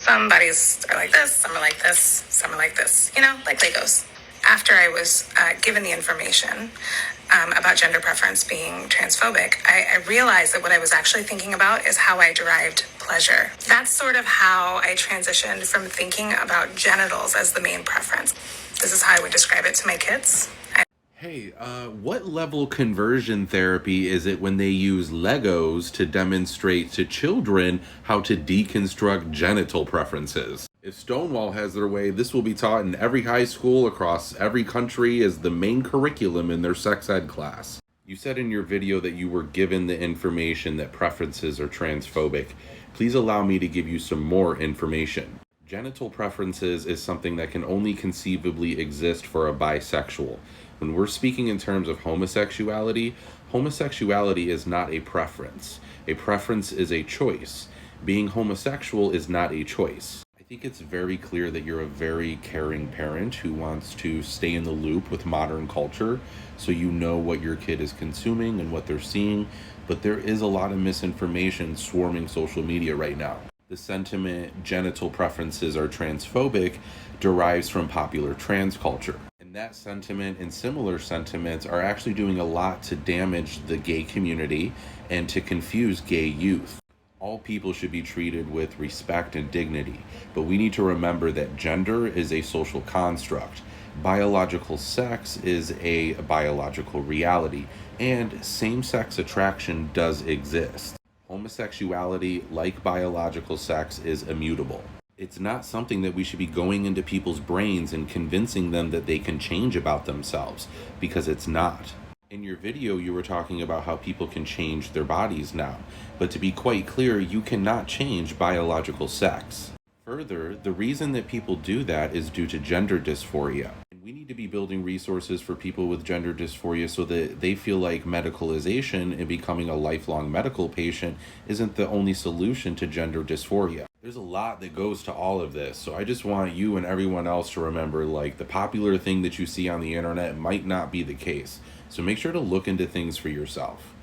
Some bodies are like this, some are like this, some are like this, like Legos. After I was given the information about gender preference being transphobic, I realized that what I was actually thinking about is how I derived pleasure. That's sort of how I transitioned from thinking about genitals as the main preference. This is how I would describe it to my kids. Hey, what level conversion therapy is it when they use Legos to demonstrate to children how to deconstruct genital preferences? If Stonewall has their way, this will be taught in every high school across every country as the main curriculum in their sex ed class. You said in your video that you were given the information that preferences are transphobic. Please allow me to give you some more information. Genital preferences is something that can only conceivably exist for a bisexual. When we're speaking in terms of homosexuality, homosexuality is not a preference. A preference is a choice. Being homosexual is not a choice. I think it's very clear that you're a very caring parent who wants to stay in the loop with modern culture so you know what your kid is consuming and what they're seeing, but there is a lot of misinformation swarming social media right now. The sentiment genital preferences are transphobic derives from popular trans culture. And that sentiment and similar sentiments are actually doing a lot to damage the gay community and to confuse gay youth. All people should be treated with respect and dignity, but we need to remember that gender is a social construct. Biological sex is a biological reality, and same-sex attraction does exist. Homosexuality, like biological sex, is immutable. It's not something that we should be going into people's brains and convincing them that they can change about themselves, because it's not. In your video, you were talking about how people can change their bodies now, but to be quite clear, you cannot change biological sex. Further, the reason that people do that is due to gender dysphoria. We need to be building resources for people with gender dysphoria so that they feel like medicalization and becoming a lifelong medical patient isn't the only solution to gender dysphoria. There's a lot that goes to all of this, so I just want you and everyone else to remember, like, the popular thing that you see on the internet might not be the case. So make sure to look into things for yourself.